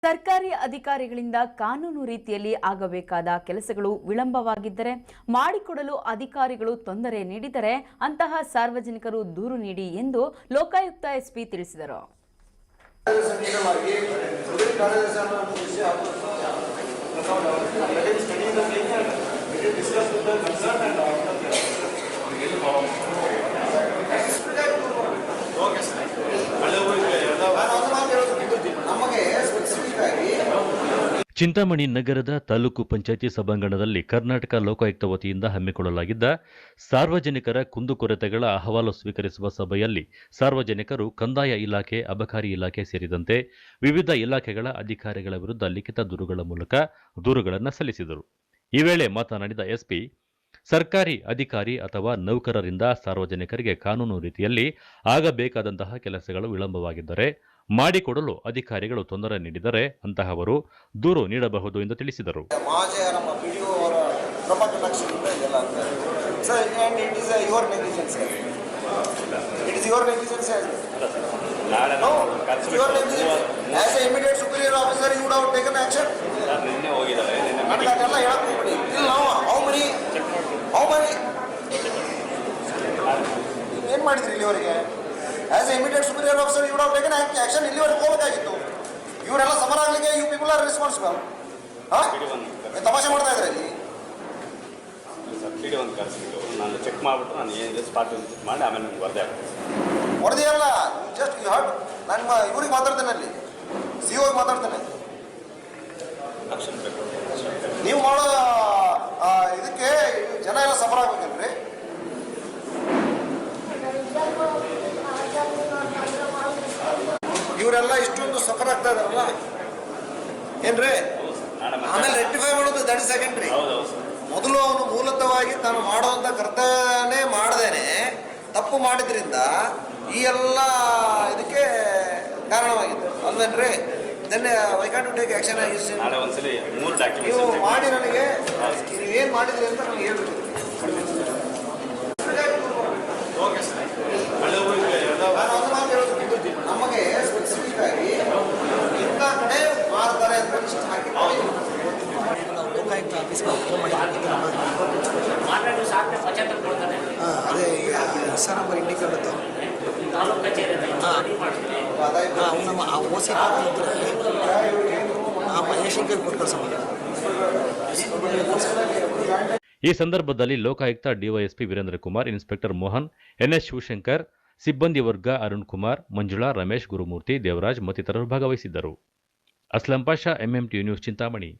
ಸರ್ಕಾರಿ ಅಧಿಕಾರಿಗಳಿಂದ ಕಾನೂನು ರೀತಿಯಲ್ಲಿ ಆಗಬೇಕಾದ ಕೆಲಸಗಳು ವಿಳಂಬವಾಗಿದ್ದರೆ, ಮಾಡಿಕೊಡಲು ಅಧಿಕಾರಿಗಳು ತೊಂದರೆ ನೀಡಿದರೆ ಅಂತಹ ಸಾರ್ವಜನಿಕರು ದೂರು ನೀಡಿ ಎಂದು ಲೋಕಾಯುಕ್ತ ಎಸ್ಪಿ ತಿಳಿಸಿದರು. ಚಿಂತಾಮಣಿ ನಗರದ ತಾಲೂಕು ಪಂಚಾಯಿತಿ ಸಭಾಂಗಣದಲ್ಲಿ ಕರ್ನಾಟಕ ಲೋಕಾಯುಕ್ತ ವತಿಯಿಂದ ಹಮ್ಮಿಕೊಳ್ಳಲಾಗಿದ್ದ ಸಾರ್ವಜನಿಕರ ಕುಂದುಕೊರತೆಗಳ ಅಹವಾಲು ಸ್ವೀಕರಿಸುವ ಸಭೆಯಲ್ಲಿ ಸಾರ್ವಜನಿಕರು ಕಂದಾಯ ಇಲಾಖೆ, ಅಬಕಾರಿ ಇಲಾಖೆ ಸೇರಿದಂತೆ ವಿವಿಧ ಇಲಾಖೆಗಳ ಅಧಿಕಾರಿಗಳ ವಿರುದ್ಧ ಲಿಖಿತ ದೂರುಗಳ ಮೂಲಕ ದೂರುಗಳನ್ನು ಸಲ್ಲಿಸಿದರು. ಈ ವೇಳೆ ಮಾತನಾಡಿದ ಎಸ್ಪಿ, ಸರ್ಕಾರಿ ಅಧಿಕಾರಿ ಅಥವಾ ನೌಕರರಿಂದ ಸಾರ್ವಜನಿಕರಿಗೆ ಕಾನೂನು ರೀತಿಯಲ್ಲಿ ಆಗಬೇಕಾದಂತಹ ಕೆಲಸಗಳು ವಿಳಂಬವಾಗಿದ್ದರೆ, ಮಾಡಿಕೊಡಲು ಅಧಿಕಾರಿಗಳು ತೊಂದರೆ ನೀಡಿದರೆ ಅಂತಹವರು ದೂರು ನೀಡಬಹುದು ಎಂದು ತಿಳಿಸಿದರು. ಏನ್ ಮಾಡಿದ್ರಿ ಇಲ್ಲಿವರೆಗೆ? As a immediate superior officer you would have taken action. ಇಲ್ಲಿವರೆಗೆ ಹೋಗಬೇಕಾಗಿತ್ತು. ಇವರೆಲ್ಲ ಸಮರ ಆಗಲಿಕ್ಕೆ ಯು ಪೀಪಲ್ ಆರ್ ರೆಸ್ಪಾನ್ಸಿಬಲ್. ತಮಾಷೆ ಮಾಡ್ತಾ ಇದ್ರೆ ಇಲ್ಲಿ ನಾನು ಚೆಕ್ ಮಾಡಿಬಿಟ್ಟು ನಾನು ಏನಿದೆ ಸ್ಪಾಟ್ ಮಾಡಿ ಆಮೇಲೆ ನನಗೆ ವರದಿ ಅಲ್ಲ, ಜಸ್ಟ್ ಯು ಹರ್ಡ್. ನಾನು ಇವ್ರಿಗೆ ಮಾತಾಡ್ತೇನೆ, ಅಲ್ಲಿ ಸಿ ಓ ಮಾತಾಡ್ತೇನೆ. ನೀವು ಮಾಡೋ ಇದಕ್ಕೆ ಜನ ಎಲ್ಲ ಸಮರ ಆಗ್ಬೇಕಲ್ರಿ? ಇವರೆಲ್ಲ ಇಷ್ಟೊಂದು ಸಫರ್ ಆಗ್ತಾ ಇದಾರಲ್ಲ ಏನ್ರಿ? ಆಮೇಲೆ ರೆಕ್ಟಿಫೈ ಮಾಡೋದು ದಟ್ ಇಸ್ ಸೆಕೆಂಡ್ರಿ. ಮೊದಲು ಅವನು ಮೂಲತಃವಾಗಿ ತಾನು ಮಾಡುವಂತ ಕರ್ತವ್ಯನೇ ಮಾಡದೇನೆ ತಪ್ಪು ಮಾಡಿದ್ರಿಂದ ಈ ಎಲ್ಲ ಇದಕ್ಕೆ ಕಾರಣವಾಗಿದೆ ಅಲ್ವೇನ್ರಿ? Why can't you take action? ನೀವು ಮಾಡಿ ನನಗೆ ನೀವೇನು ಮಾಡಿದ್ರಿ ಅಂತ ನನಗೆ ಹೇಳ್ಬೇಕು. ನಮಗೆ ಸ್ಪೆಸಿಫಿಕ್ ಆಗಿ ಇಂಥ ಕಡೆ ಮಾಡ್ತಾರೆ ಅಂತ ಹಾಕಿ ಲೋಕಾಯುಕ್ತ ಆಫೀಸ್ಗೆ ಅದೇ ಸರ್ ನಂಬರ್ ಇಂಡಿಕೇಟ್ ಇತ್ತು. ನಮ್ಮ ಓ ಸಿ ಮಹೇಶ್ ಕೊಡ್ತಾರೆ ಸರ್. ಈ ಸಂದರ್ಭದಲ್ಲಿ Lokayukta DYSP Virendra Kumar, inspector Mohan, NS Shivashankar, ಸಿಬ್ಬಂದಿ ವರ್ಗ ಅರುಣ್ ಕುಮಾರ್, ಮಂಜುಳಾ, ರಮೇಶ್, ಗುರುಮೂರ್ತಿ, ದೇವರಾಜ್ ಮತ್ತಿತರರು ಭಾಗವಹಿಸಿದ್ದರು. Aslam Pasha, MMT news, Chintamani.